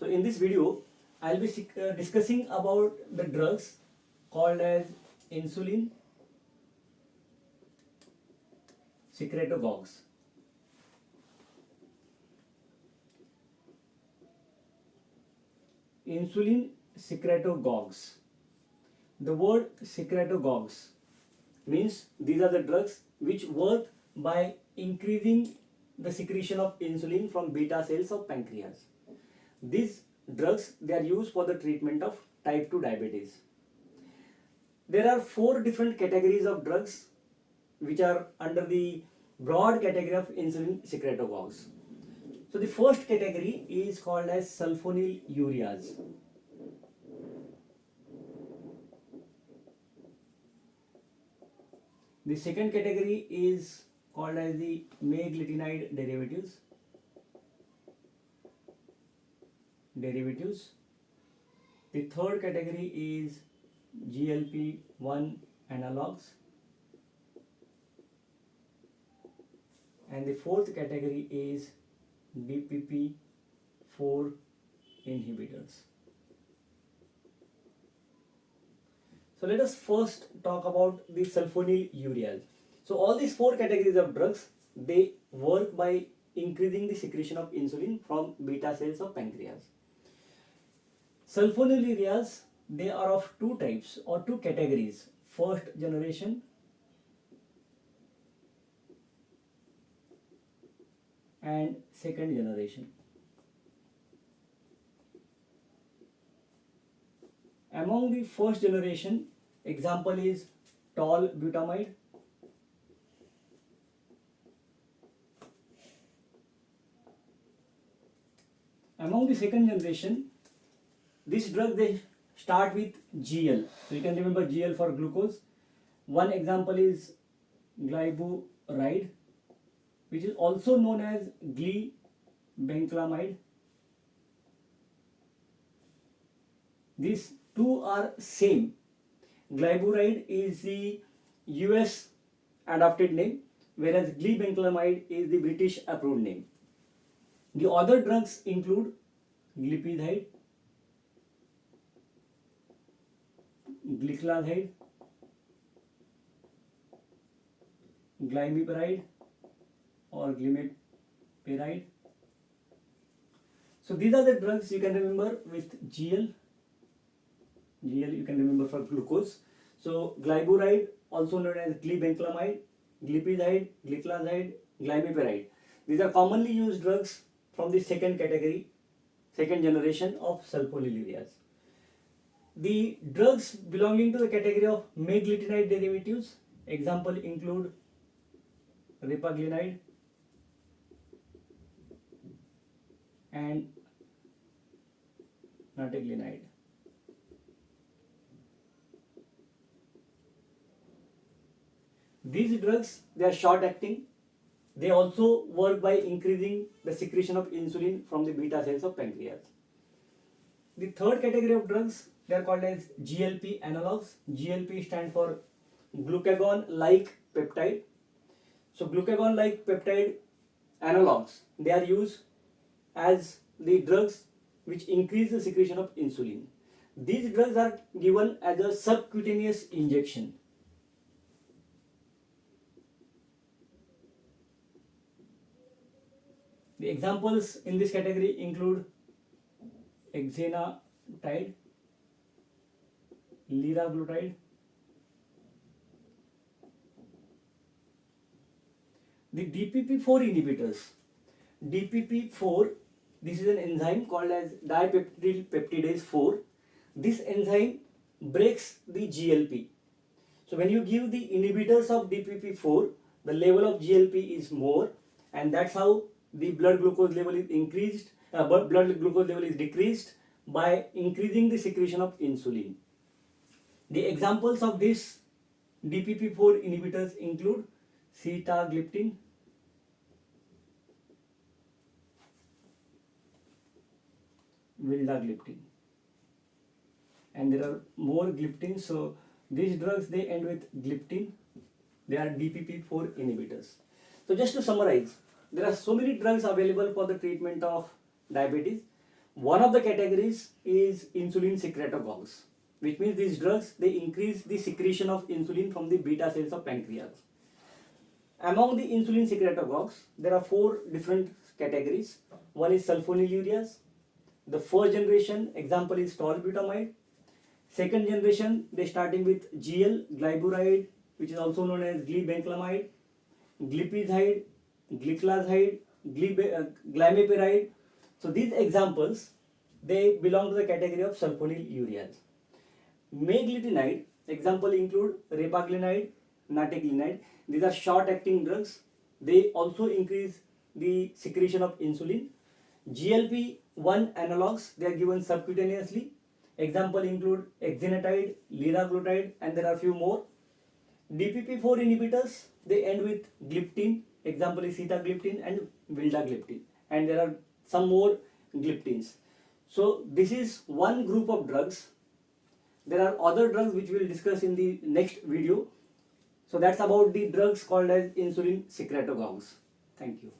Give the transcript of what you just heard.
So in this video, I'll be discussing about the drugs called as insulin secretagogues. Insulin secretagogues. The word secretagogues means these are the drugs which work by increasing the secretion of insulin from beta cells of pancreas. These drugs, they are used for the treatment of type 2 diabetes. There are 4 different categories of drugs which are under the broad category of insulin secretagogues. So the first category is called as sulfonylureas. The second category is called as the meglitide derivatives. The third category is GLP-1 analogs. And the fourth category is DPP-4 inhibitors. So let us first talk about the sulfonylureas. So all these 4 categories of drugs, they work by increasing the secretion of insulin from beta cells of pancreas. Sulfonylureas, they are of 2 types or 2 categories. First generation and second generation. Among the first generation, example is tolbutamide, among the second generation, this drug they start with GL. So you can remember GL for glucose. One example is glyburide, which is also known as glibenclamide. These two are same. Glyburide is the US adopted name, whereas glibenclamide is the British approved name. The other drugs include glipizide, gliclazide, glimepiride or glimepiride. So these are the drugs you can remember with GL. GL you can remember for glucose. So glyburide, also known as glibenclamide, glipizide, gliclazide, glimepiride. These are commonly used drugs from the second category, second generation of sulfonylureas. The drugs belonging to the category of meglitide derivatives, example include repaglinide and nateglinide. These drugs, they are short acting. They also work by increasing the secretion of insulin from the beta cells of pancreas. The third category of drugs, they are called as GLP analogs. GLP stands for glucagon-like peptide. So glucagon-like peptide analogs, they are used as the drugs which increase the secretion of insulin. These drugs are given as a subcutaneous injection. The examples in this category include exenatide, liraglutide. The DPP-4 inhibitors. DPP-4, this is an enzyme called as dipeptidyl peptidase 4. This enzyme breaks the GLP. So when you give the inhibitors of DPP-4, the level of GLP is more, and that's how the blood glucose level is increased, blood glucose level is decreased by increasing the secretion of insulin. The examples of this DPP-4 inhibitors include sitagliptin, vildagliptin, and there are more gliptins. So these drugs, they end with gliptin. They are DPP-4 inhibitors. So just to summarize, there are so many drugs available for the treatment of diabetes, One of the categories is insulin secretagogues, which means these drugs, they increase the secretion of insulin from the beta cells of pancreas. Among the insulin secretagogues, there are 4 different categories. One is sulfonylureas. The first generation example is tolbutamide. Second generation, they starting with GL, glyburide, which is also known as glibenclamide, glipizide, gliclazide, glimepiride. So these examples, they belong to the category of sulfonylureas. Meglitide example include repaglinide, nataglinide. These are short-acting drugs. They also increase the secretion of insulin. GLP-1 analogs, they are given subcutaneously. Example include exenatide, liraglutide, and there are a few more. DPP-4 inhibitors, they end with gliptin. Example is sitagliptin and vildagliptin, and there are some more gliptins. So this is one group of drugs. There are other drugs which we will discuss in the next video. So that's about the drugs called as insulin secretagogues. Thank you.